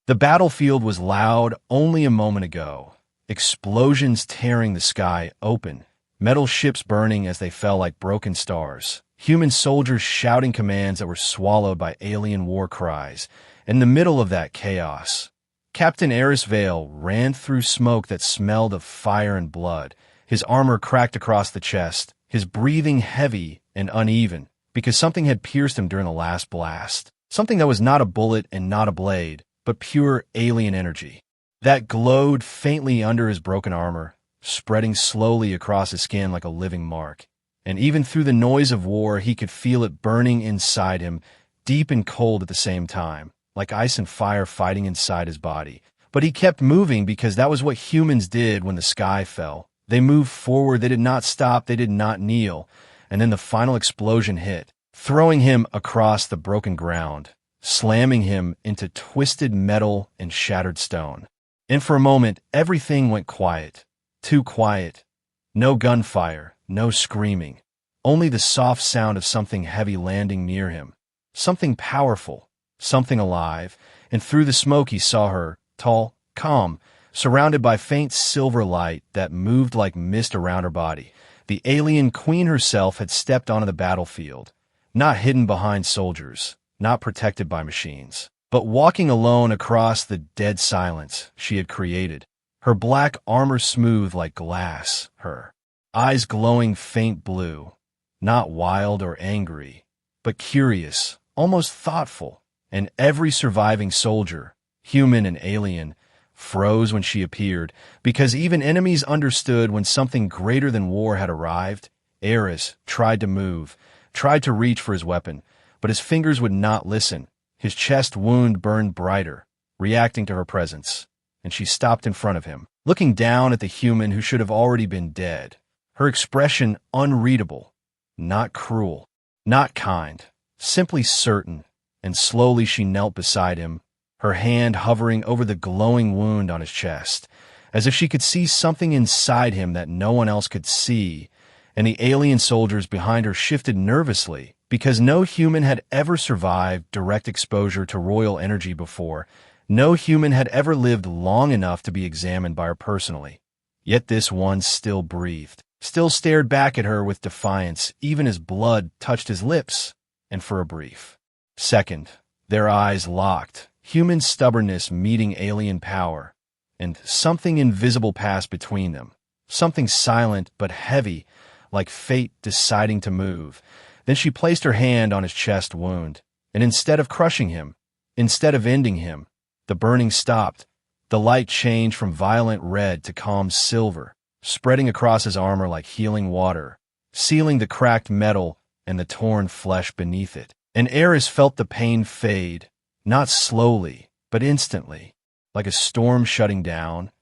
The battlefield was loud only a moment ago. Explosions tearing the sky open. Metal ships burning as they fell like broken stars. Human soldiers shouting commands that were swallowed by alien war cries. In the middle of that chaos, Captain Eris Vale ran through smoke that smelled of fire and blood. His armor cracked across the chest, his breathing heavy and uneven, because something had pierced him during the last blast. Something that was not a bullet and not a blade, but pure alien energy. That glowed faintly under his broken armor, spreading slowly across his skin like a living mark. And even through the noise of war, he could feel it burning inside him, deep and cold at the same time, like ice and fire fighting inside his body. But he kept moving because that was what humans did when the sky fell. They moved forward, they did not stop, they did not kneel. And then the final explosion hit, throwing him across the broken ground, slamming him into twisted metal and shattered stone. And for a moment, everything went quiet. Too quiet. No gunfire, no screaming. Only the soft sound of something heavy landing near him. Something powerful, something alive. And through the smoke he saw her, tall, calm, surrounded by faint silver light that moved like mist around her body. The alien queen herself had stepped onto the battlefield, not hidden behind soldiers, not protected by machines, but walking alone across the dead silence she had created, her black armor smooth like glass, her eyes glowing faint blue, not wild or angry, but curious, almost thoughtful. And every surviving soldier, human and alien, froze when she appeared, because even enemies understood when something greater than war had arrived. Eris tried to move, tried to reach for his weapon, but his fingers would not listen. His chest wound burned brighter, reacting to her presence, and she stopped in front of him, looking down at the human who should have already been dead. Her expression unreadable, not cruel, not kind, simply certain, and slowly she knelt beside him, her hand hovering over the glowing wound on his chest, as if she could see something inside him that no one else could see. And the alien soldiers behind her shifted nervously, because no human had ever survived direct exposure to royal energy before. No human had ever lived long enough to be examined by her personally. Yet this one still breathed, still stared back at her with defiance, even as blood touched his lips, and for a brief second, their eyes locked, human stubbornness meeting alien power, and something invisible passed between them, something silent but heavy, like fate deciding to move. Then she placed her hand on his chest wound, and instead of crushing him, instead of ending him, the burning stopped. The light changed from violent red to calm silver, spreading across his armor like healing water, sealing the cracked metal and the torn flesh beneath it. And Eris felt the pain fade, not slowly, but instantly, like a storm shutting down,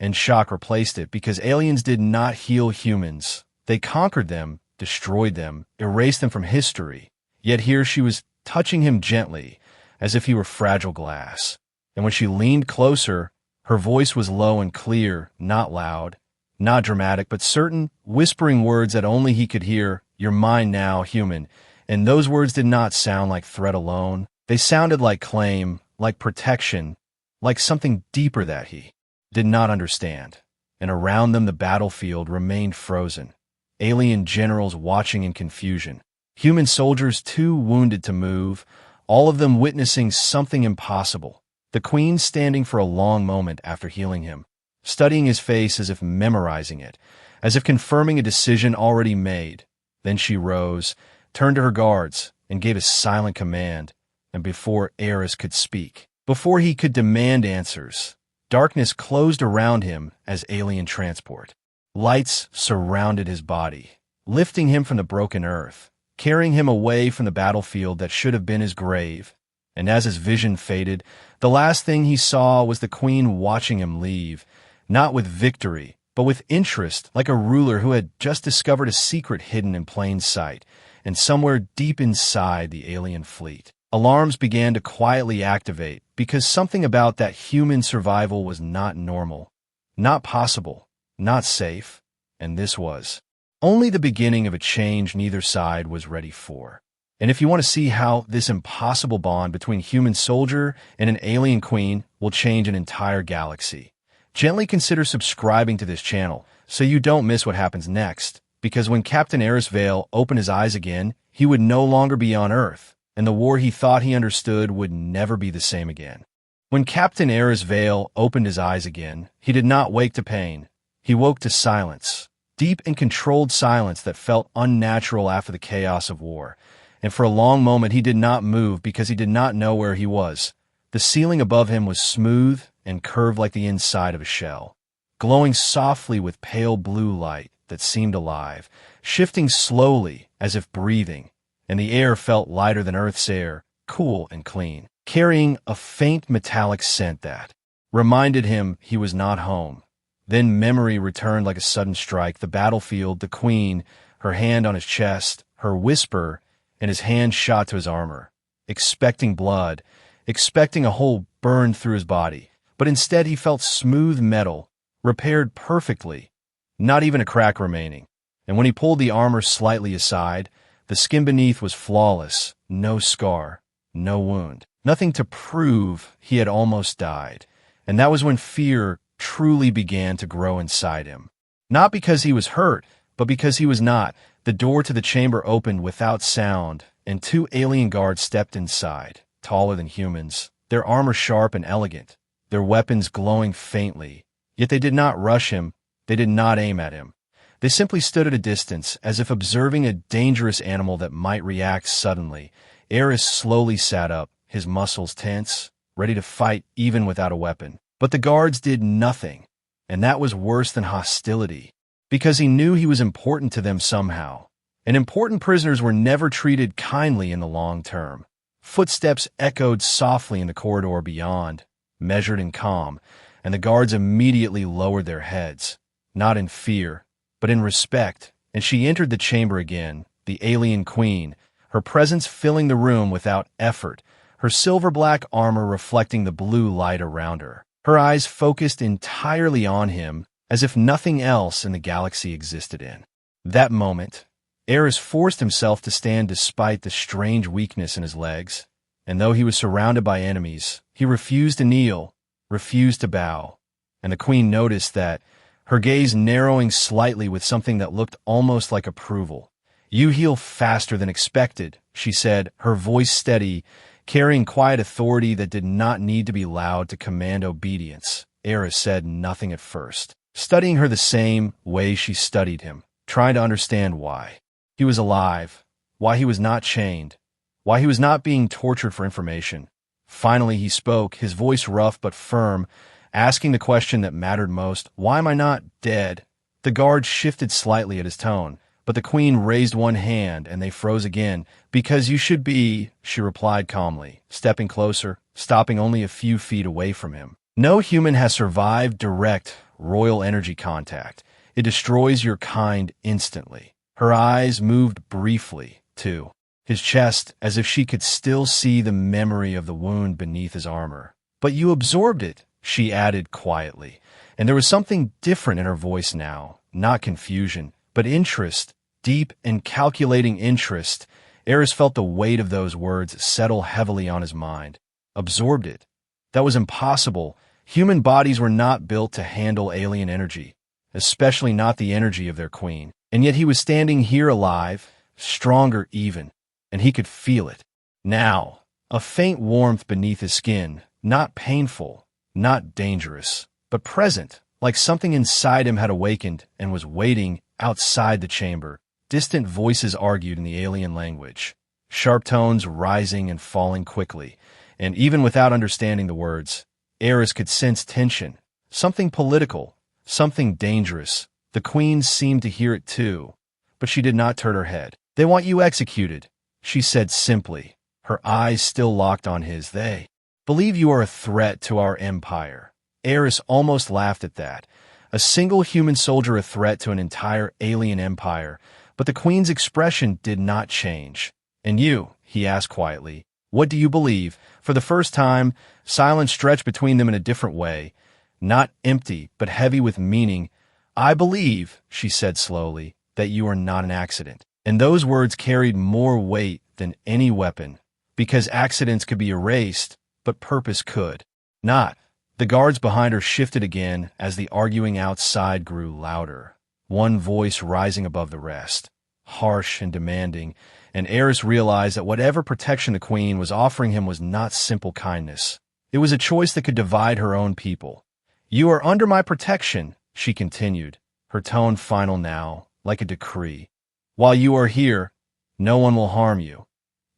and shock replaced it because aliens did not heal humans. They conquered them, destroyed them, erased them from history. Yet here she was touching him gently, as if he were fragile glass. And when she leaned closer, her voice was low and clear, not loud, not dramatic, but certain, whispering words that only he could hear. "You're mine now, human." And those words did not sound like threat alone. They sounded like claim, like protection, like something deeper that he did not understand. And around them the battlefield remained frozen. Alien generals watching in confusion. Human soldiers too wounded to move, all of them witnessing something impossible. The queen standing for a long moment after healing him, studying his face as if memorizing it, as if confirming a decision already made. Then she rose, turned to her guards, and gave a silent command. And before Eris could speak, before he could demand answers, darkness closed around him as alien transport. Lights surrounded his body, lifting him from the broken earth, carrying him away from the battlefield that should have been his grave. And as his vision faded, the last thing he saw was the queen watching him leave, not with victory, but with interest, like a ruler who had just discovered a secret hidden in plain sight, and somewhere deep inside the alien fleet. Alarms began to quietly activate, because something about that human survival was not normal, not possible, not safe, and this was only the beginning of a change neither side was ready for. And if you want to see how this impossible bond between human soldier and an alien queen will change an entire galaxy, gently consider subscribing to this channel so you don't miss what happens next. Because when Captain Eris Vale opened his eyes again, he would no longer be on Earth, and the war he thought he understood would never be the same again. When Captain Eris Vale opened his eyes again, he did not wake to pain. He woke to silence, deep and controlled silence that felt unnatural after the chaos of war. And for a long moment he did not move because he did not know where he was. The ceiling above him was smooth and curved like the inside of a shell, glowing softly with pale blue light that seemed alive, shifting slowly as if breathing, and the air felt lighter than Earth's air, cool and clean, carrying a faint metallic scent that reminded him he was not home. Then memory returned like a sudden strike, the battlefield, the queen, her hand on his chest, her whisper, and his hand shot to his armor, expecting blood, expecting a hole burned through his body. But instead he felt smooth metal, repaired perfectly, not even a crack remaining. And when he pulled the armor slightly aside, the skin beneath was flawless, no scar, no wound, nothing to prove he had almost died. And that was when fear truly began to grow inside him. Not because he was hurt, but because he was not. The door to the chamber opened without sound, and 2 alien guards stepped inside, taller than humans, their armor sharp and elegant, their weapons glowing faintly. Yet they did not rush him, they did not aim at him. They simply stood at a distance, as if observing a dangerous animal that might react suddenly. Eris slowly sat up, his muscles tense, ready to fight even without a weapon. But the guards did nothing, and that was worse than hostility, because he knew he was important to them somehow. And important prisoners were never treated kindly in the long term. Footsteps echoed softly in the corridor beyond, measured and calm, and the guards immediately lowered their heads, not in fear, but in respect, and she entered the chamber again, the alien queen, her presence filling the room without effort, her silver-black armor reflecting the blue light around her. Her eyes focused entirely on him, as if nothing else in the galaxy existed in. That moment, Eris forced himself to stand despite the strange weakness in his legs, and though he was surrounded by enemies, he refused to kneel, refused to bow, and the queen noticed that, her gaze narrowing slightly with something that looked almost like approval. "You heal faster than expected," she said, her voice steady, carrying quiet authority that did not need to be loud to command obedience. Eris said nothing at first, studying her the same way she studied him, trying to understand why he was alive, why he was not chained, why he was not being tortured for information. Finally he spoke, his voice rough but firm, asking the question that mattered most: "Why am I not dead?" The guard shifted slightly at his tone, but the queen raised one hand and they froze again. "Because you should be," she replied calmly, stepping closer, stopping only a few feet away from him. "No human has survived direct royal energy contact. It destroys your kind instantly." Her eyes moved briefly, to his chest, as if she could still see the memory of the wound beneath his armor. "But you absorbed it," she added quietly, and there was something different in her voice now, not confusion, but interest, deep and calculating interest. Eris felt the weight of those words settle heavily on his mind. Absorbed it. That was impossible. Human bodies were not built to handle alien energy, especially not the energy of their queen. And yet he was standing here alive, stronger even, and he could feel it. Now, a faint warmth beneath his skin, not painful, not dangerous, but present, like something inside him had awakened and was waiting outside the chamber. Distant voices argued in the alien language, sharp tones rising and falling quickly, and even without understanding the words, Eris could sense tension, something political, something dangerous. The queen seemed to hear it too, but she did not turn her head. "They want you executed," she said simply, her eyes still locked on his. "They believe you are a threat to our empire." Eris almost laughed at that. A single human soldier a threat to an entire alien empire. But the queen's expression did not change. "And you?" he asked quietly. "What do you believe?" For the first time, silence stretched between them in a different way, not empty, but heavy with meaning. "I believe," she said slowly, "that you are not an accident." And those words carried more weight than any weapon, because accidents could be erased, but purpose could not. The guards behind her shifted again as the arguing outside grew louder, one voice rising above the rest, harsh and demanding, and Eris realized that whatever protection the queen was offering him was not simple kindness. It was a choice that could divide her own people. "You are under my protection," she continued, her tone final now, like a decree. "While you are here, no one will harm you."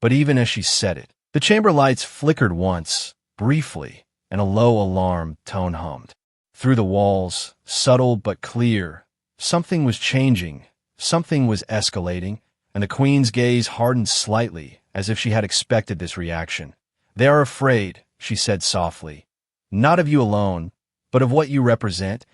But even as she said it, the chamber lights flickered once, briefly, and a low alarm tone hummed. Through the walls, subtle but clear, something was changing, something was escalating, and the queen's gaze hardened slightly, as if she had expected this reaction. "They are afraid," she said softly. "Not of you alone, but of what you represent."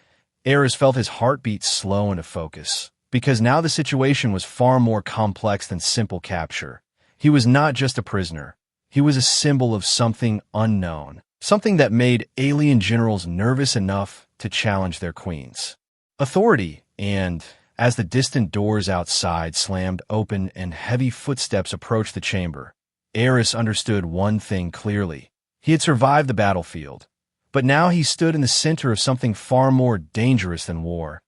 Eris felt his heartbeat slow into focus, because now the situation was far more complex than simple capture. He was not just a prisoner. He was a symbol of something unknown, something that made alien generals nervous enough to challenge their queens. Authority, and as the distant doors outside slammed open and heavy footsteps approached the chamber, Eris understood one thing clearly. He had survived the battlefield, but now he stood in the center of something far more dangerous than war,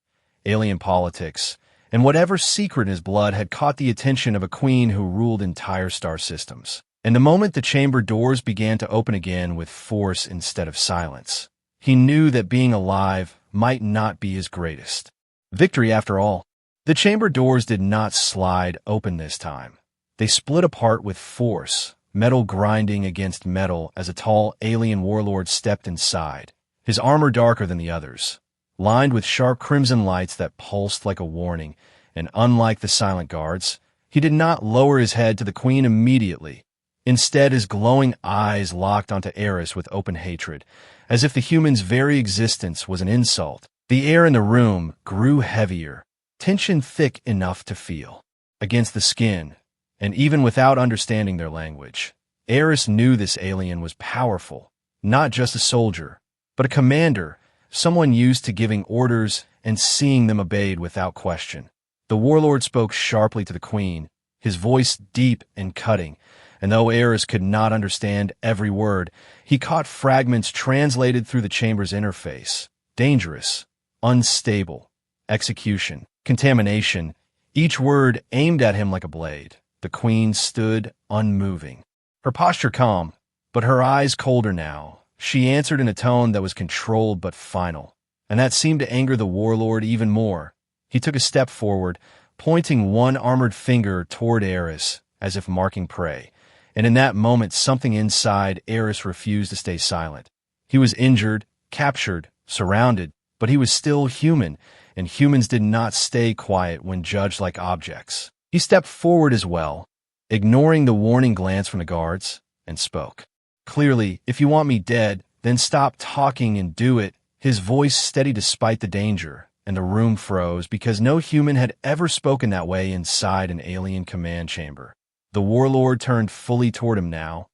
alien politics, and whatever secret in his blood had caught the attention of a queen who ruled entire star systems. And the moment the chamber doors began to open again with force instead of silence, he knew that being alive might not be his greatest victory after all. The chamber doors did not slide open this time. They split apart with force, metal grinding against metal as a tall alien warlord stepped inside, his armor darker than the others, lined with sharp crimson lights that pulsed like a warning, and unlike the silent guards, he did not lower his head to the queen immediately. Instead, his glowing eyes locked onto Eris with open hatred, as if the human's very existence was an insult. The air in the room grew heavier, tension thick enough to feel against the skin, and even without understanding their language, Eris knew this alien was powerful, not just a soldier, but a commander, someone used to giving orders and seeing them obeyed without question. The warlord spoke sharply to the queen, his voice deep and cutting, and though Eris could not understand every word, he caught fragments translated through the chamber's interface. Dangerous, unstable, execution, contamination, each word aimed at him like a blade. The queen stood unmoving, her posture calm, but her eyes colder now. She answered in a tone that was controlled but final, and that seemed to anger the warlord even more. He took a step forward, pointing one armored finger toward Eris, as if marking prey, and in that moment something inside Eris refused to stay silent. He was injured, captured, surrounded, but he was still human, and humans did not stay quiet when judged like objects. He stepped forward as well, ignoring the warning glance from the guards, and spoke. Clearly, "If you want me dead, then stop talking and do it." His voice steady despite the danger, and the room froze because no human had ever spoken that way inside an alien command chamber. The warlord turned fully toward him now,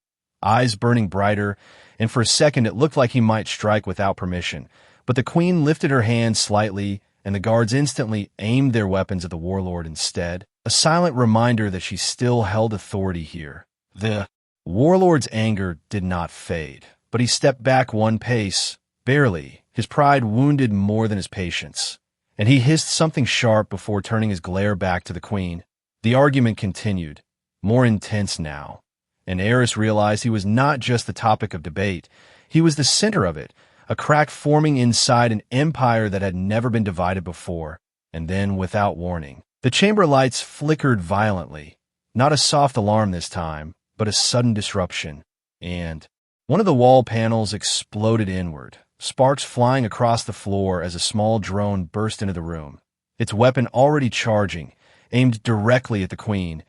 eyes burning brighter, and for a second it looked like he might strike without permission, but the queen lifted her hand slightly, and the guards instantly aimed their weapons at the warlord instead, a silent reminder that she still held authority here. The warlord's anger did not fade, but he stepped back one pace, barely, his pride wounded more than his patience, and he hissed something sharp before turning his glare back to the queen. The argument continued, more intense now, and Eris realized he was not just the topic of debate, he was the center of it, a crack forming inside an empire that had never been divided before. And then, without warning, the chamber lights flickered violently, not a soft alarm this time, but a sudden disruption, and one of the wall panels exploded inward, sparks flying across the floor as a small drone burst into the room, its weapon already charging, aimed directly at the queen.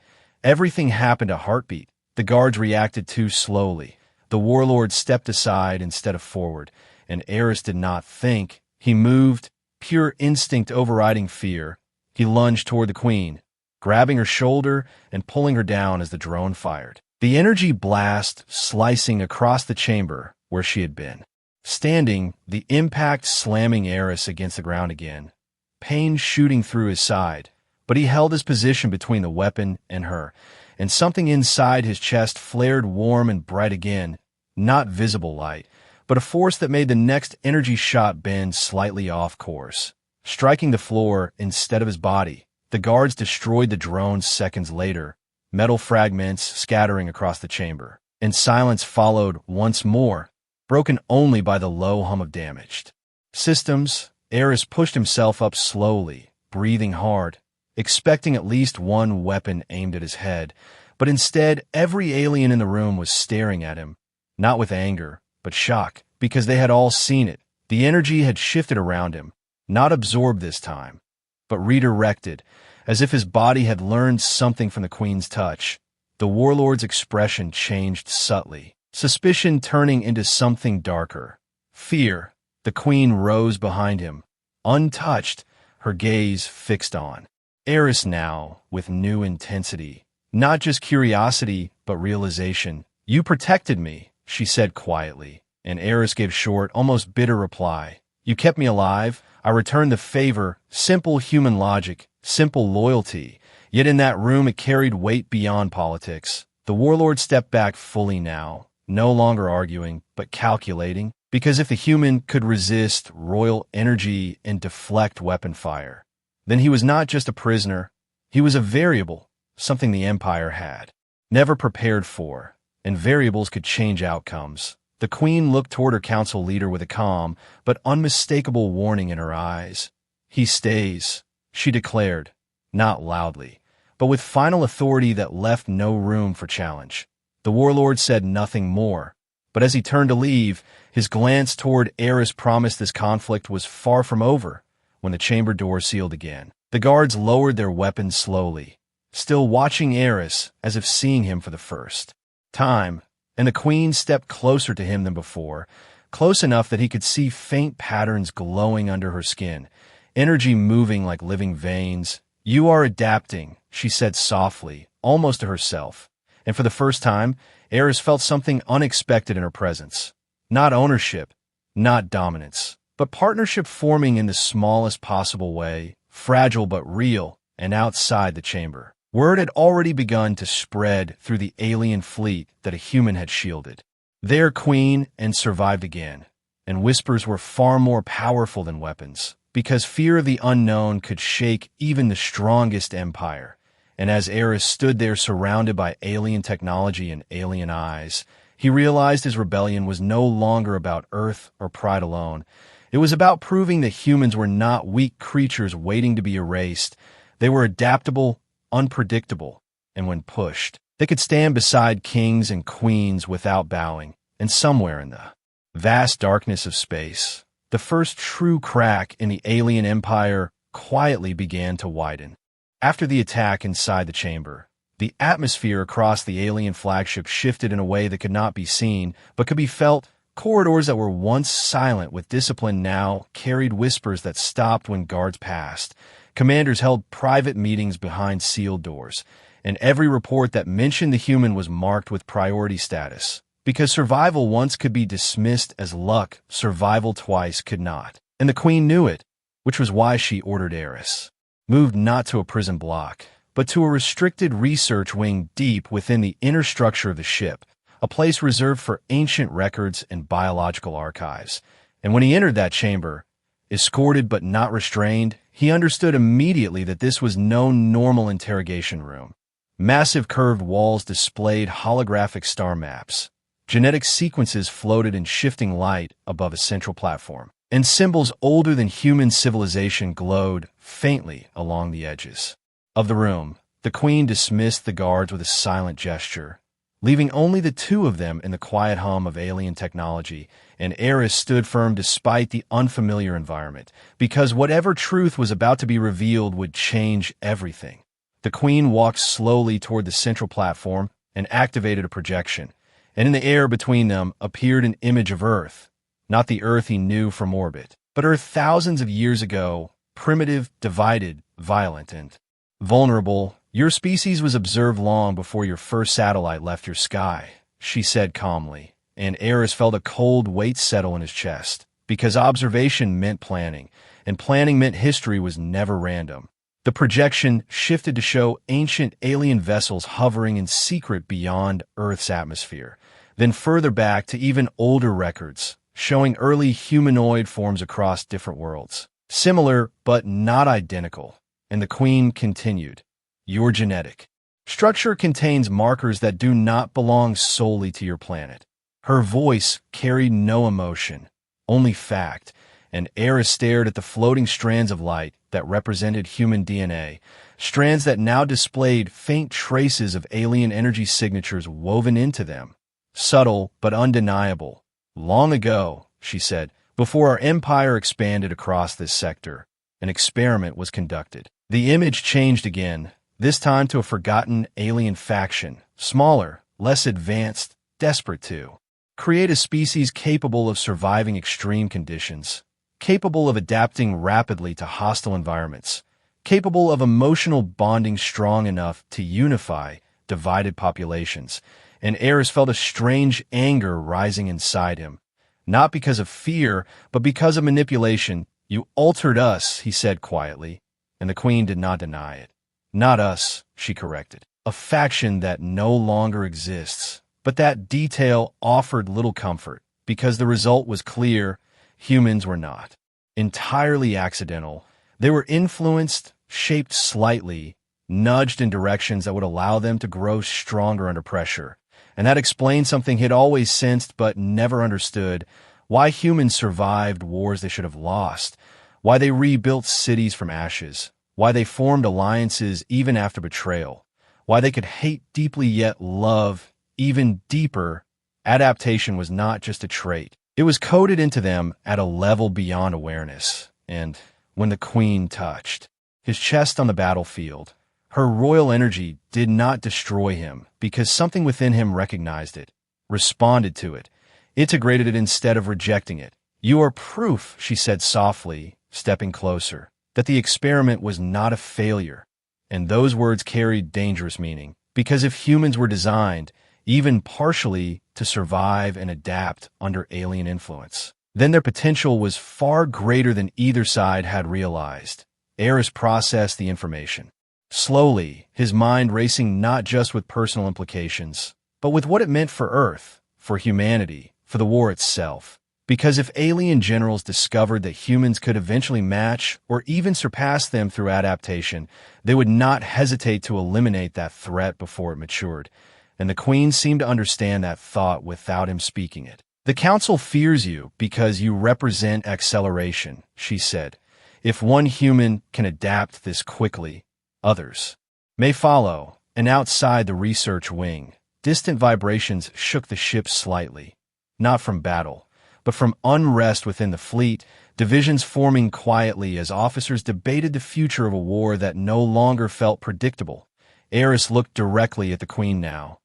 Everything happened a heartbeat. The guards reacted too slowly. The warlord stepped aside instead of forward, and Eris did not think. He moved, pure instinct overriding fear. He lunged toward the queen, grabbing her shoulder and pulling her down as the drone fired. The energy blast slicing across the chamber where she had been. Standing, the impact slamming Eris against the ground again, pain shooting through his side, but he held his position between the weapon and her, and something inside his chest flared warm and bright again, not visible light, but a force that made the next energy shot bend slightly off course. Striking the floor instead of his body, the guards destroyed the drone seconds later, metal fragments scattering across the chamber, and silence followed once more, broken only by the low hum of damaged systems. Eris pushed himself up slowly, breathing hard, expecting at least one weapon aimed at his head, but instead every alien in the room was staring at him, not with anger, but shock, because they had all seen it. The energy had shifted around him, not absorbed this time, but redirected, as if his body had learned something from the Queen's touch. The warlord's expression changed subtly, suspicion turning into something darker. Fear. The Queen rose behind him, untouched, her gaze fixed on Eris now, with new intensity. Not just curiosity, but realization. "You protected me," she said quietly, and Eris gave short, almost bitter reply. "You kept me alive. I returned the favor." Simple human logic, simple loyalty. Yet in that room it carried weight beyond politics. The warlord stepped back fully now, no longer arguing, but calculating. Because if the human could resist royal energy and deflect weapon fire, then he was not just a prisoner, he was a variable, something the Empire had never prepared for, and variables could change outcomes. The Queen looked toward her council leader with a calm but unmistakable warning in her eyes. "He stays," she declared, not loudly, but with final authority that left no room for challenge. The warlord said nothing more, but as he turned to leave, his glance toward Eris promised this conflict was far from over. When the chamber door sealed again, the guards lowered their weapons slowly, still watching Eris as if seeing him for the first time, and the Queen stepped closer to him than before, close enough that he could see faint patterns glowing under her skin, energy moving like living veins. "You are adapting," she said softly, almost to herself, and for the first time, Eris felt something unexpected in her presence. Not ownership, not dominance, but partnership forming in the smallest possible way, fragile but real, and outside the chamber. Word had already begun to spread through the alien fleet that a human had shielded their queen and survived again, and whispers were far more powerful than weapons, because fear of the unknown could shake even the strongest empire. And as Eris stood there surrounded by alien technology and alien eyes, he realized his rebellion was no longer about Earth or pride alone. It was about proving that humans were not weak creatures waiting to be erased. They were adaptable, unpredictable, and when pushed, they could stand beside kings and queens without bowing. And somewhere in the vast darkness of space, the first true crack in the alien empire quietly began to widen. After the attack inside the chamber, the atmosphere across the alien flagship shifted in a way that could not be seen, but could be felt. Corridors that were once silent with discipline now carried whispers that stopped when guards passed. Commanders held private meetings behind sealed doors, and every report that mentioned the human was marked with priority status. Because survival once could be dismissed as luck, survival twice could not. And the Queen knew it, which was why she ordered Eris moved not to a prison block, but to a restricted research wing deep within the inner structure of the ship, a place reserved for ancient records and biological archives. And when he entered that chamber, escorted but not restrained, he understood immediately that this was no normal interrogation room. Massive curved walls displayed holographic star maps. Genetic sequences floated in shifting light above a central platform, and symbols older than human civilization glowed faintly along the edges of the room. The Queen dismissed the guards with a silent gesture, leaving only the two of them in the quiet hum of alien technology, and Eris stood firm despite the unfamiliar environment, because whatever truth was about to be revealed would change everything. The Queen walked slowly toward the central platform and activated a projection, and in the air between them appeared an image of Earth, not the Earth he knew from orbit, but Earth thousands of years ago, primitive, divided, violent, and vulnerable. "Your species was observed long before your first satellite left your sky," she said calmly, and Eris felt a cold weight settle in his chest, because observation meant planning, and planning meant history was never random. The projection shifted to show ancient alien vessels hovering in secret beyond Earth's atmosphere, then further back to even older records, showing early humanoid forms across different worlds. Similar, but not identical. And the Queen continued, "Your genetic structure contains markers that do not belong solely to your planet." Her voice carried no emotion, only fact, and Eris stared at the floating strands of light that represented human DNA, strands that now displayed faint traces of alien energy signatures woven into them. Subtle but undeniable. "Long ago," she said, "before our empire expanded across this sector, an experiment was conducted." The image changed again, this time to a forgotten alien faction, smaller, less advanced, desperate to create a species capable of surviving extreme conditions, capable of adapting rapidly to hostile environments, capable of emotional bonding strong enough to unify divided populations. And Eris felt a strange anger rising inside him, not because of fear, but because of manipulation. "You altered us," he said quietly, and the Queen did not deny it. "Not us," she corrected. "A faction that no longer exists." But that detail offered little comfort, because the result was clear: humans were not entirely accidental. They were influenced, shaped slightly, nudged in directions that would allow them to grow stronger under pressure. And that explained something he'd always sensed but never understood: why humans survived wars they should have lost, why they rebuilt cities from ashes, why they formed alliances even after betrayal, why they could hate deeply yet love even deeper. Adaptation was not just a trait. It was coded into them at a level beyond awareness. And when the Queen touched his chest on the battlefield, her royal energy did not destroy him, because something within him recognized it, responded to it, integrated it instead of rejecting it. "You are proof," she said softly, stepping closer, "that the experiment was not a failure." And those words carried dangerous meaning, because if humans were designed, even partially, to survive and adapt under alien influence, then their potential was far greater than either side had realized. Eris processed the information slowly, his mind racing not just with personal implications, but with what it meant for Earth, for humanity, for the war itself. Because if alien generals discovered that humans could eventually match or even surpass them through adaptation, they would not hesitate to eliminate that threat before it matured. And the Queen seemed to understand that thought without him speaking it. "The Council fears you because you represent acceleration," she said. "If one human can adapt this quickly, others may follow." And outside the research wing, distant vibrations shook the ship slightly, not from battle, but from unrest within the fleet, divisions forming quietly as officers debated the future of a war that no longer felt predictable. Eris looked directly at the Queen now,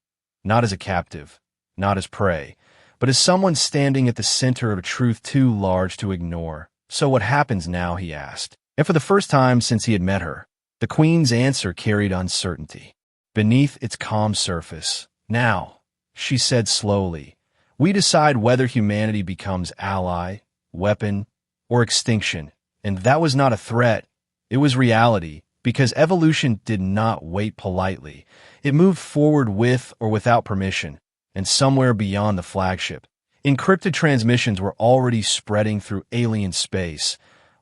not as a captive, not as prey, but as someone standing at the center of a truth too large to ignore. "So what happens now?" he asked. And for the first time since he had met her, the Queen's answer carried uncertainty beneath its calm surface. "Now," she said slowly, "we decide whether humanity becomes ally, weapon, or extinction." And that was not a threat. It was reality, because evolution did not wait politely. It moved forward with or without permission, and somewhere beyond the flagship, encrypted transmissions were already spreading through alien space,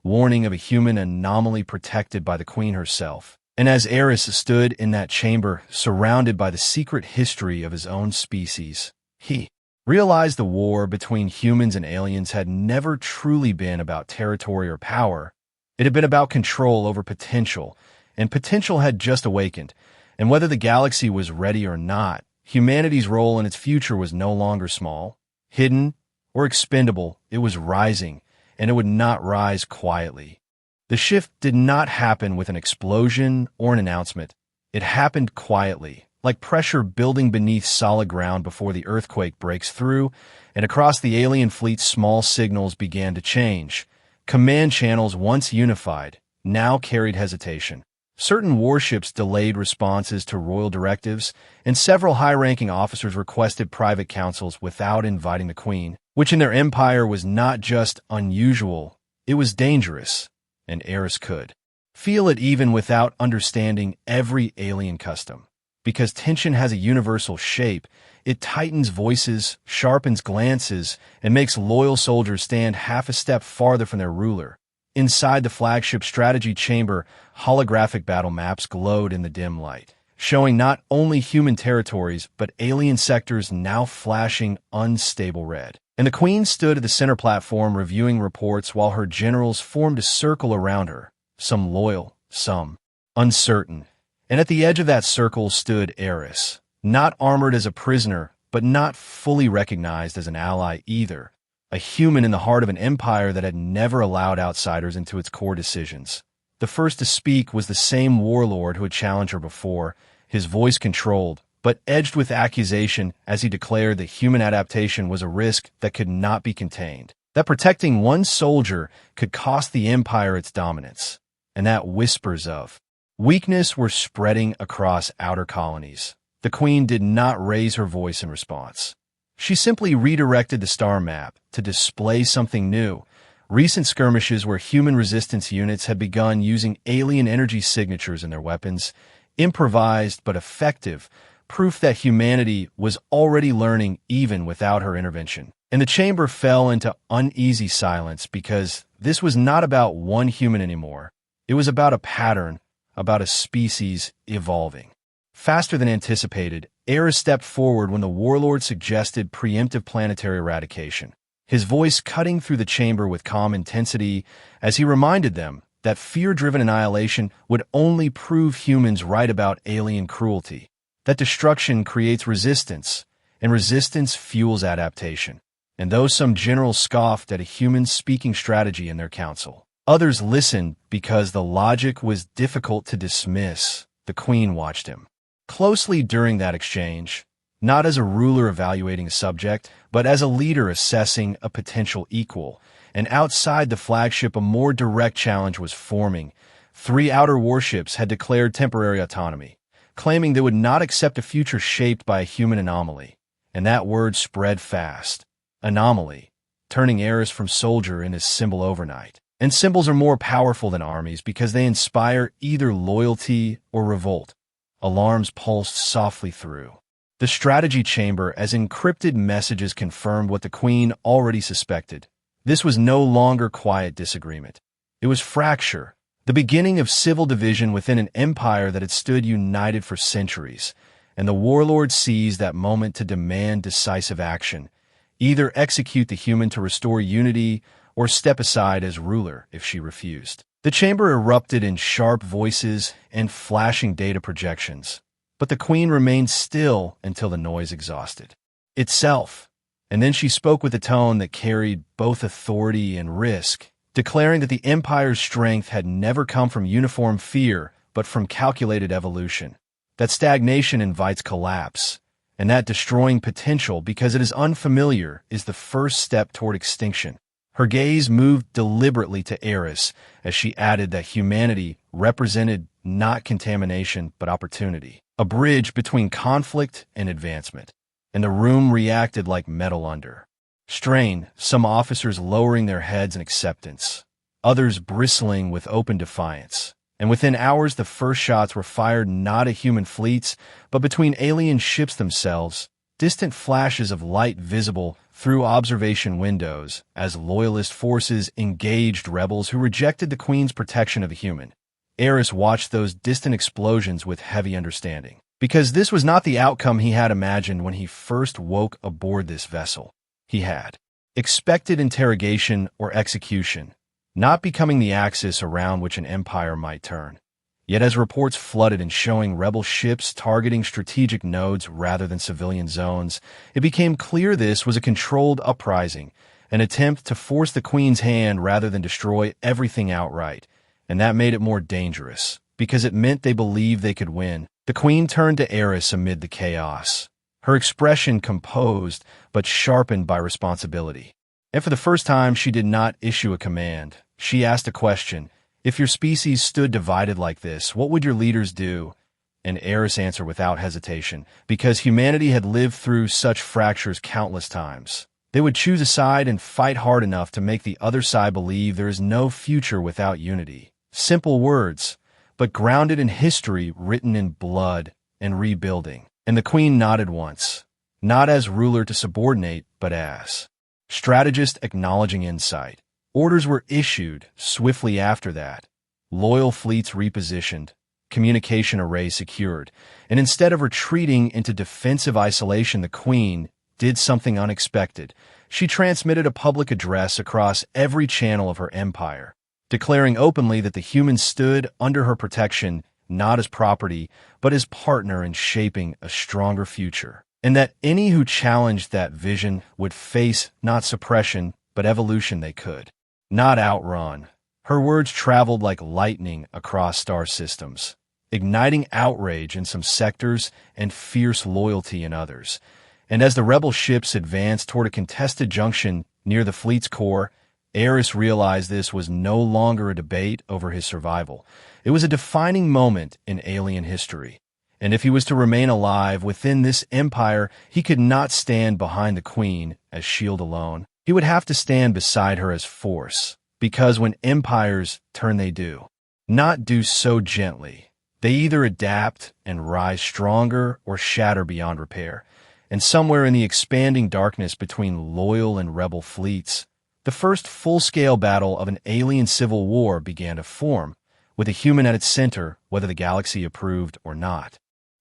warning of a human anomaly protected by the Queen herself. And as Eris stood in that chamber, surrounded by the secret history of his own species, he realized the war between humans and aliens had never truly been about territory or power. It had been about control over potential, and potential had just awakened. And whether the galaxy was ready or not, humanity's role in its future was no longer small, hidden, or expendable. It was rising, and it would not rise quietly. The shift did not happen with an explosion or an announcement. It happened quietly, like pressure building beneath solid ground before the earthquake breaks through, and across the alien fleet small signals began to change. Command channels once unified now carried hesitation. Certain warships delayed responses to royal directives, and several high-ranking officers requested private councils without inviting the Queen, which in their empire was not just unusual, it was dangerous, and Eris could Feel it even without understanding every alien custom. Because tension has a universal shape, it tightens voices, sharpens glances, and makes loyal soldiers stand half a step farther from their ruler. Inside the flagship strategy chamber, holographic battle maps glowed in the dim light, showing not only human territories, but alien sectors now flashing unstable red. And the Queen stood at the center platform reviewing reports while her generals formed a circle around her, some loyal, some uncertain. And at the edge of that circle stood Eris, not armored as a prisoner, but not fully recognized as an ally either, a human in the heart of an empire that had never allowed outsiders into its core decisions. The first to speak was the same warlord who had challenged her before, his voice controlled, but edged with accusation as he declared that human adaptation was a risk that could not be contained, that protecting one soldier could cost the empire its dominance, and that whispers of weakness were spreading across outer colonies. The Queen did not raise her voice in response. She simply redirected the star map to display something new. Recent skirmishes where human resistance units had begun using alien energy signatures in their weapons, improvised but effective, proof that humanity was already learning even without her intervention. And the chamber fell into uneasy silence because this was not about one human anymore. It was about a pattern, about a species evolving. Faster than anticipated, Eris stepped forward when the warlord suggested preemptive planetary eradication, his voice cutting through the chamber with calm intensity as he reminded them that fear-driven annihilation would only prove humans right about alien cruelty, that destruction creates resistance, and resistance fuels adaptation. And though some generals scoffed at a human-speaking strategy in their council, others listened because the logic was difficult to dismiss. The Queen watched him closely during that exchange, not as a ruler evaluating a subject, but as a leader assessing a potential equal. And outside the flagship, a more direct challenge was forming. 3 outer warships had declared temporary autonomy, claiming they would not accept a future shaped by a human anomaly. And that word spread fast. Anomaly, turning Eris from soldier into symbol overnight. And symbols are more powerful than armies because they inspire either loyalty or revolt. Alarms pulsed softly through the strategy chamber as encrypted messages confirmed what the Queen already suspected. This was no longer quiet disagreement. It was fracture, the beginning of civil division within an empire that had stood united for centuries. And the warlord seized that moment to demand decisive action, either execute the human to restore unity or step aside as ruler if she refused. The chamber erupted in sharp voices and flashing data projections, but the Queen remained still until the noise exhausted itself. And then she spoke with a tone that carried both authority and risk, declaring that the Empire's strength had never come from uniform fear, but from calculated evolution, that stagnation invites collapse, and that destroying potential because it is unfamiliar is the first step toward extinction. Her gaze moved deliberately to Eris as she added that humanity represented not contamination but opportunity, a bridge between conflict and advancement. And the room reacted like metal under strain, some officers lowering their heads in acceptance, others bristling with open defiance. And within hours, the first shots were fired not at human fleets, but between alien ships themselves, distant flashes of light visible through observation windows as loyalist forces engaged rebels who rejected the Queen's protection of the human. Eris watched those distant explosions with heavy understanding, because this was not the outcome he had imagined when he first woke aboard this vessel. He had expected interrogation or execution, not becoming the axis around which an empire might turn. Yet as reports flooded and showing rebel ships targeting strategic nodes rather than civilian zones, it became clear this was a controlled uprising, an attempt to force the Queen's hand rather than destroy everything outright. And that made it more dangerous, because it meant they believed they could win. The Queen turned to Eris amid the chaos, her expression composed but sharpened by responsibility. And for the first time, she did not issue a command. She asked a question. If your species stood divided like this, what would your leaders do? And Eris answered without hesitation, because humanity had lived through such fractures countless times. They would choose a side and fight hard enough to make the other side believe there is no future without unity. Simple words, but grounded in history written in blood and rebuilding. And the queen nodded once, not as ruler to subordinate, but as strategist acknowledging insight. Orders were issued swiftly after that. Loyal fleets repositioned, communication array secured, and instead of retreating into defensive isolation, the queen did something unexpected. She transmitted a public address across every channel of her empire, declaring openly that the humans stood under her protection not as property, but as partner in shaping a stronger future, and that any who challenged that vision would face not suppression, but evolution. They could not outrun. Her words traveled like lightning across star systems, igniting outrage in some sectors and fierce loyalty in others. And as the rebel ships advanced toward a contested junction near the fleet's core, Eris realized this was no longer a debate over his survival. It was a defining moment in alien history. And if he was to remain alive within this empire, he could not stand behind the queen as shield alone. He would have to stand beside her as force, because when empires turn, they do not do so gently. They either adapt and rise stronger or shatter beyond repair. And somewhere in the expanding darkness between loyal and rebel fleets, the first full-scale battle of an alien civil war began to form, with a human at its center, whether the galaxy approved or not.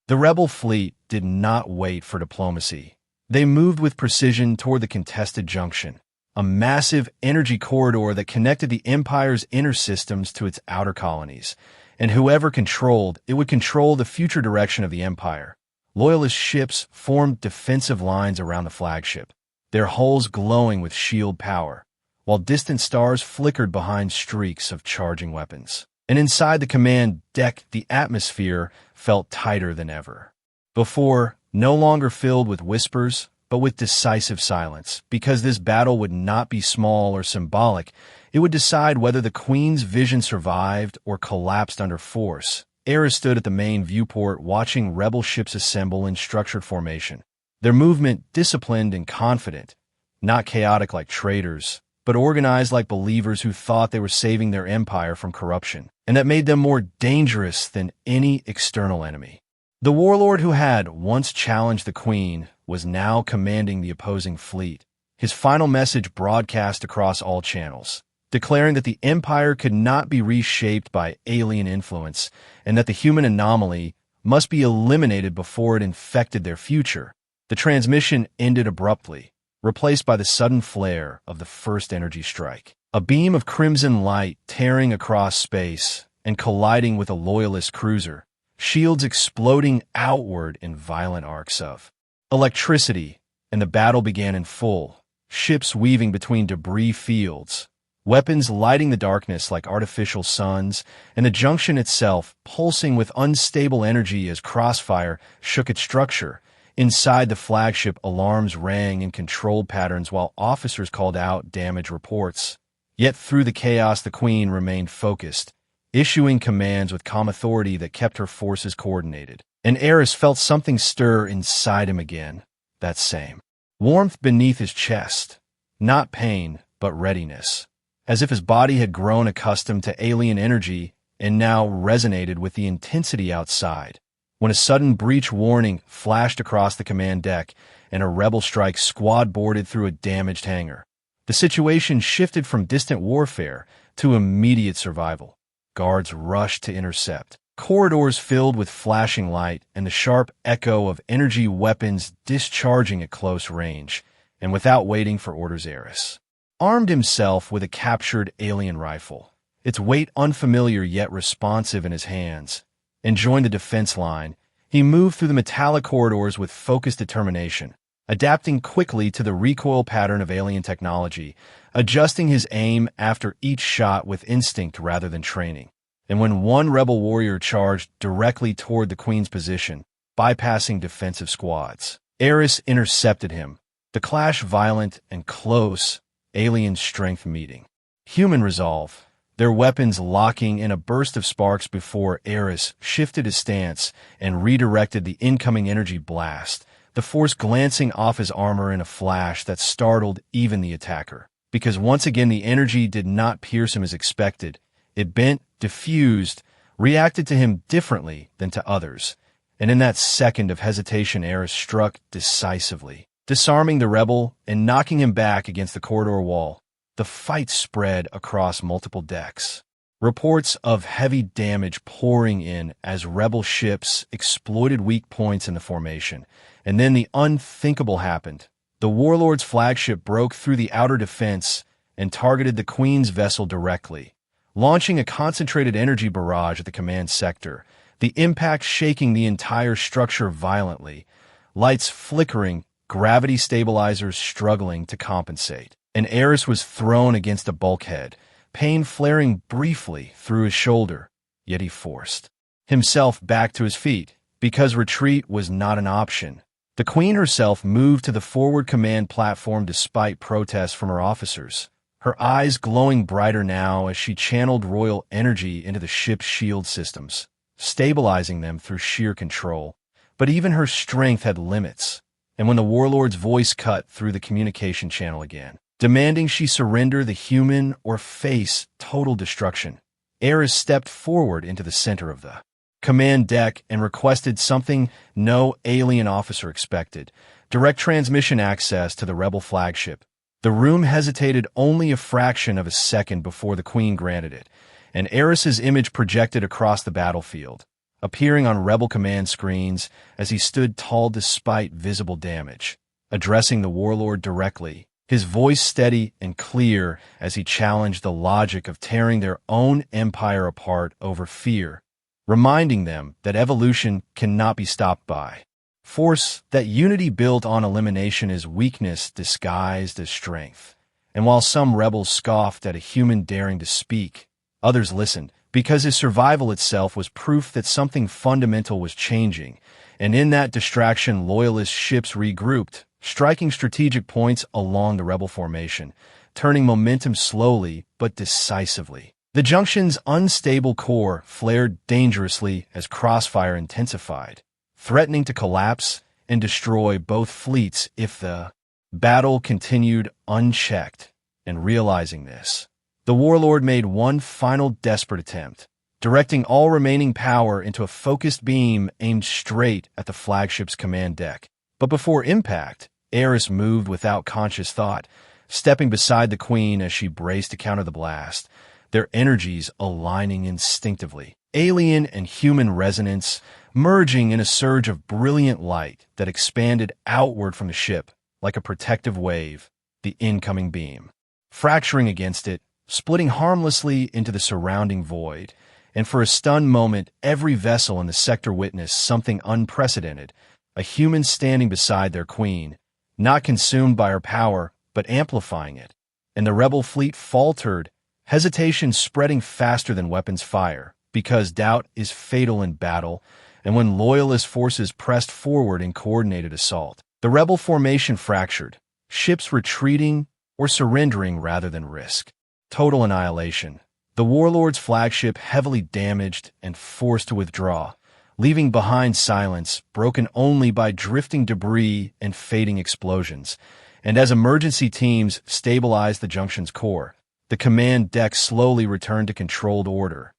The rebel fleet did not wait for diplomacy. They moved with precision toward the contested junction, a massive energy corridor that connected the Empire's inner systems to its outer colonies. And whoever controlled it would control the future direction of the Empire. Loyalist ships formed defensive lines around the flagship, their hulls glowing with shield power, while distant stars flickered behind streaks of charging weapons. And inside the command deck, the atmosphere felt tighter than ever. Before, no longer filled with whispers, but with decisive silence, because this battle would not be small or symbolic. It would decide whether the Queen's vision survived or collapsed under force. Eris stood at the main viewport watching rebel ships assemble in structured formation, their movement disciplined and confident, not chaotic like traitors, but organized like believers who thought they were saving their empire from corruption, and that made them more dangerous than any external enemy. The warlord who had once challenged the Queen was now commanding the opposing fleet, his final message broadcast across all channels, declaring that the empire could not be reshaped by alien influence and that the human anomaly must be eliminated before it infected their future. The transmission ended abruptly, replaced by the sudden flare of the first energy strike. A beam of crimson light tearing across space and colliding with a loyalist cruiser, shields exploding outward in violent arcs of electricity, and the battle began in full, ships weaving between debris fields, weapons lighting the darkness like artificial suns, and the junction itself pulsing with unstable energy as crossfire shook its structure. Inside the flagship, alarms rang in controlled patterns while officers called out damage reports. Yet through the chaos, the Queen remained focused, issuing commands with calm authority that kept her forces coordinated. And Eris felt something stir inside him again, that same warmth beneath his chest, not pain, but readiness, as if his body had grown accustomed to alien energy and now resonated with the intensity outside. When a sudden breach warning flashed across the command deck and a rebel strike squad boarded through a damaged hangar, the situation shifted from distant warfare to immediate survival. Guards rushed to intercept, corridors filled with flashing light and the sharp echo of energy weapons discharging at close range, and without waiting for orders, Eris armed himself with a captured alien rifle, its weight unfamiliar yet responsive in his hands, and joined the defense line. He moved through the metallic corridors with focused determination, adapting quickly to the recoil pattern of alien technology, adjusting his aim after each shot with instinct rather than training. And when one rebel warrior charged directly toward the Queen's position, bypassing defensive squads, Eris intercepted him, the clash violent and close, alien strength meeting human resolve, their weapons locking in a burst of sparks before Eris shifted his stance and redirected the incoming energy blast, the force glancing off his armor in a flash that startled even the attacker. Because once again the energy did not pierce him as expected, It bent, diffused, reacted to him differently than to others. And in that second of hesitation, Eris struck decisively, disarming the rebel and knocking him back against the corridor wall. The fight spread across multiple decks. Reports of heavy damage pouring in as rebel ships exploited weak points in the formation. And then the unthinkable happened. The warlord's flagship broke through the outer defense and targeted the Queen's vessel directly, launching a concentrated energy barrage at the command sector, the impact shaking the entire structure violently, lights flickering, gravity stabilizers struggling to compensate. And Eris was thrown against a bulkhead, pain flaring briefly through his shoulder, yet he forced himself back to his feet, because retreat was not an option. The Queen herself moved to the forward command platform despite protests from her officers, her eyes glowing brighter now as she channeled royal energy into the ship's shield systems, stabilizing them through sheer control. But even her strength had limits, and when the warlord's voice cut through the communication channel again, demanding she surrender the human or face total destruction, Eris stepped forward into the center of the command deck and requested something no alien officer expected: direct transmission access to the rebel flagship. The room hesitated only a fraction of a second before the Queen granted it, and Eris's image projected across the battlefield, appearing on rebel command screens as he stood tall despite visible damage, addressing the warlord directly, his voice steady and clear as he challenged the logic of tearing their own empire apart over fear, reminding them that evolution cannot be stopped by force, that unity built on elimination is weakness disguised as strength. And while some rebels scoffed at a human daring to speak, others listened, because his survival itself was proof that something fundamental was changing. And in that distraction, loyalist ships regrouped, striking strategic points along the rebel formation, turning momentum slowly but decisively. The junction's unstable core flared dangerously as crossfire intensified, threatening to collapse and destroy both fleets if the battle continued unchecked. And realizing this, the warlord made one final desperate attempt, directing all remaining power into a focused beam aimed straight at the flagship's command deck. But before impact, Eris moved without conscious thought, stepping beside the Queen as she braced to counter the blast, their energies aligning instinctively. Alien and human resonance merging in a surge of brilliant light that expanded outward from the ship like a protective wave, the incoming beam fracturing against it, splitting harmlessly into the surrounding void. And for a stunned moment, every vessel in the sector witnessed something unprecedented, a human standing beside their Queen, not consumed by her power, but amplifying it. And the rebel fleet faltered, hesitation spreading faster than weapons fire, because doubt is fatal in battle, and when loyalist forces pressed forward in coordinated assault, the rebel formation fractured, ships retreating or surrendering rather than risk total annihilation. The warlord's flagship heavily damaged and forced to withdraw, leaving behind silence broken only by drifting debris and fading explosions. And as emergency teams stabilized the junction's core, the command deck slowly returned to controlled order.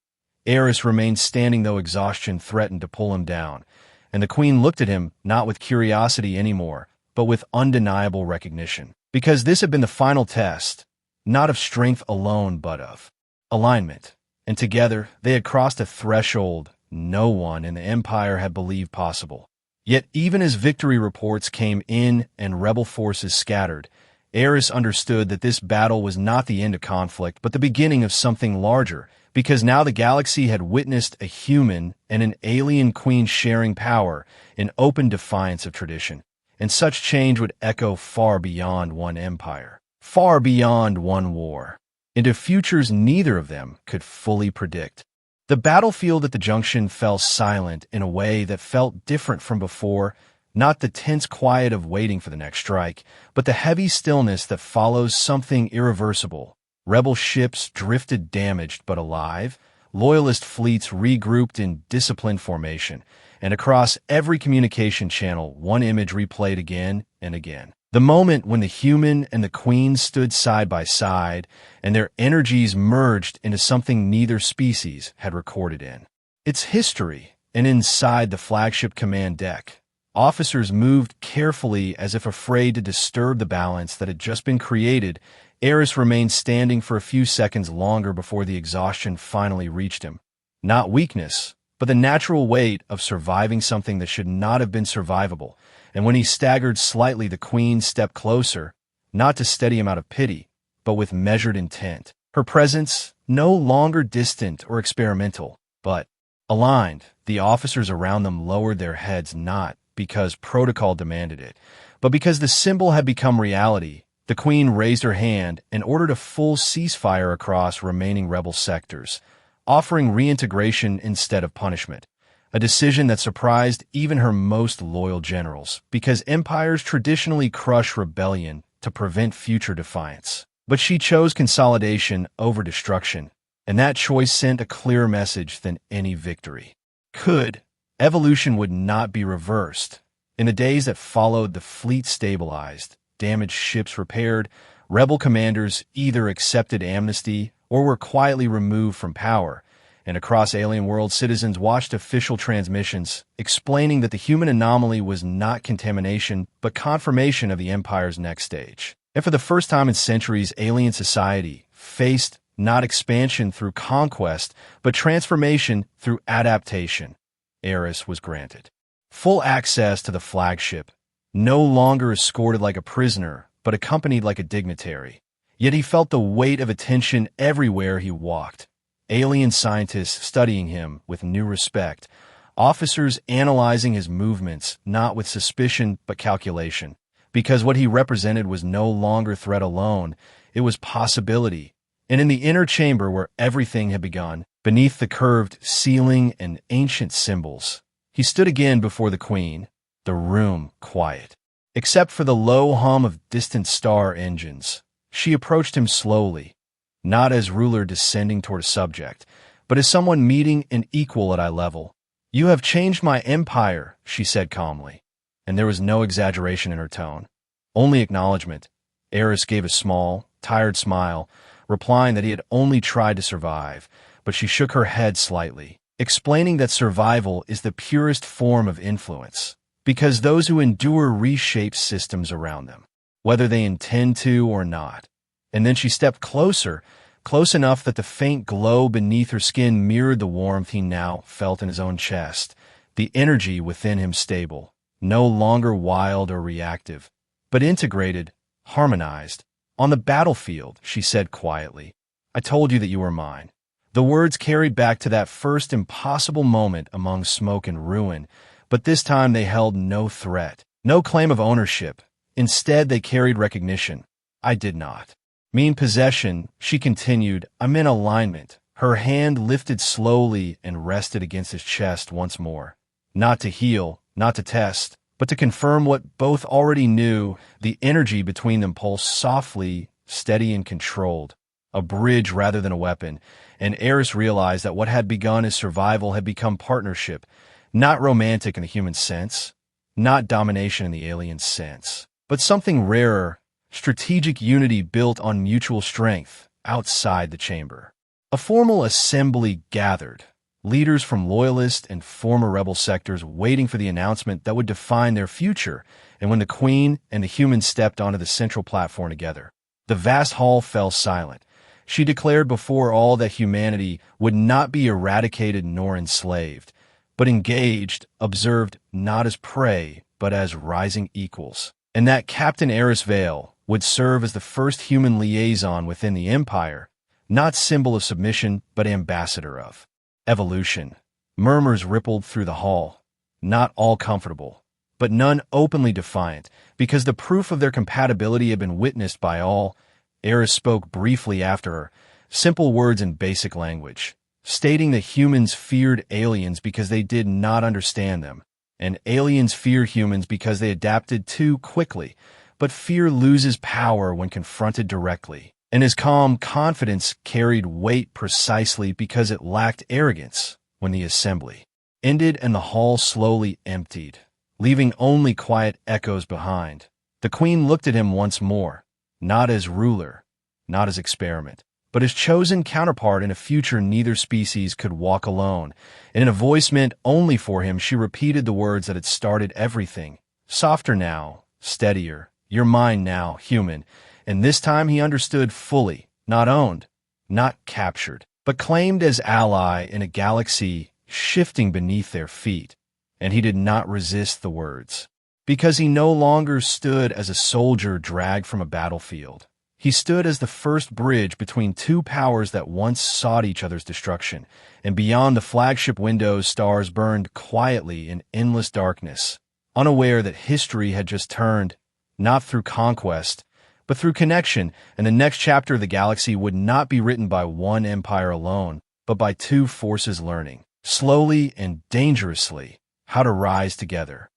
Eris remained standing though exhaustion threatened to pull him down, and the Queen looked at him not with curiosity anymore, but with undeniable recognition. Because this had been the final test, not of strength alone, but of alignment. And together, they had crossed a threshold no one in the Empire had believed possible. Yet even as victory reports came in and rebel forces scattered, Eris understood that this battle was not the end of conflict, but the beginning of something larger, because now the galaxy had witnessed a human and an alien Queen sharing power in open defiance of tradition. And such change would echo far beyond one empire, far beyond one war, into futures neither of them could fully predict. The battlefield at the junction fell silent in a way that felt different from before, not the tense quiet of waiting for the next strike, but the heavy stillness that follows something irreversible. Rebel ships drifted damaged but alive, loyalist fleets regrouped in disciplined formation, and across every communication channel one image replayed again and again. The moment when the human and the queen stood side by side and their energies merged into something neither species had recorded in its history. And inside the flagship command deck, officers moved carefully as if afraid to disturb the balance that had just been created. Eris remained standing for a few seconds longer before the exhaustion finally reached him. Not weakness, but the natural weight of surviving something that should not have been survivable. And when he staggered slightly, the queen stepped closer, not to steady him out of pity, but with measured intent. Her presence no longer distant or experimental, but aligned. The officers around them lowered their heads not because protocol demanded it, but because the symbol had become reality. The queen raised her hand and ordered a full ceasefire across remaining rebel sectors, offering reintegration instead of punishment, a decision that surprised even her most loyal generals, because empires traditionally crush rebellion to prevent future defiance. But she chose consolidation over destruction, and that choice sent a clearer message than any victory could. Evolution would not be reversed. In the days that followed, the fleet stabilized, damaged ships repaired, rebel commanders either accepted amnesty or were quietly removed from power, and across alien worlds, citizens watched official transmissions explaining that the human anomaly was not contamination, but confirmation of the Empire's next stage. And for the first time in centuries, alien society faced not expansion through conquest, but transformation through adaptation. Eris was granted full access to the flagship, no longer escorted like a prisoner, but accompanied like a dignitary. Yet he felt the weight of attention everywhere he walked. Alien scientists studying him with new respect, officers analyzing his movements, not with suspicion but calculation, because what he represented was no longer threat alone, it was possibility. And in the inner chamber where everything had begun, beneath the curved ceiling and ancient symbols, he stood again before the queen, the room quiet, except for the low hum of distant star engines. She approached him slowly, not as ruler descending toward a subject, but as someone meeting an equal at eye level. "You have changed my empire," she said calmly, and there was no exaggeration in her tone, only acknowledgement. Eris gave a small, tired smile, replying that he had only tried to survive, but she shook her head slightly, explaining that survival is the purest form of influence, because those who endure reshape systems around them, whether they intend to or not. And then she stepped closer, close enough that the faint glow beneath her skin mirrored the warmth he now felt in his own chest, the energy within him stable, no longer wild or reactive, but integrated, harmonized. "On the battlefield," she said quietly, "I told you that you were mine." The words carried back to that first impossible moment among smoke and ruin, but this time they held no threat, no claim of ownership. Instead, they carried recognition. "I did not mean possession," she continued. "I'm in alignment." Her hand lifted slowly and rested against his chest once more. Not to heal, not to test, but to confirm what both already knew. The energy between them pulsed softly, steady and controlled, a bridge rather than a weapon, and Eris realized that what had begun as survival had become partnership, not romantic in the human sense, not domination in the alien sense, but something rarer, strategic unity built on mutual strength outside the chamber. A formal assembly gathered, leaders from loyalist and former rebel sectors waiting for the announcement that would define their future. And when the queen and the humans stepped onto the central platform together, the vast hall fell silent. She declared before all that humanity would not be eradicated nor enslaved, but engaged, observed not as prey, but as rising equals. And that Captain Eris Vale would serve as the first human liaison within the Empire, not symbol of submission, but ambassador of evolution. Murmurs rippled through the hall, not all comfortable, but none openly defiant, because the proof of their compatibility had been witnessed by all. Eris spoke briefly after her, simple words in basic language, stating that humans feared aliens because they did not understand them, and aliens fear humans because they adapted too quickly. But fear loses power when confronted directly, and his calm confidence carried weight precisely because it lacked arrogance. When the assembly ended and the hall slowly emptied, leaving only quiet echoes behind, The queen looked at him once more, not as ruler, not as experiment, but as chosen counterpart in a future neither species could walk alone. And in a voice meant only for him, she repeated the words that had started everything. Softer now, steadier. You're mine now, human. And this time he understood fully, not owned, not captured, but claimed as ally in a galaxy shifting beneath their feet. And he did not resist the words, because he no longer stood as a soldier dragged from a battlefield. He stood as the first bridge between two powers that once sought each other's destruction, and beyond the flagship windows, stars burned quietly in endless darkness, unaware that history had just turned, not through conquest, but through connection, and the next chapter of the galaxy would not be written by one empire alone, but by two forces learning, slowly and dangerously, how to rise together.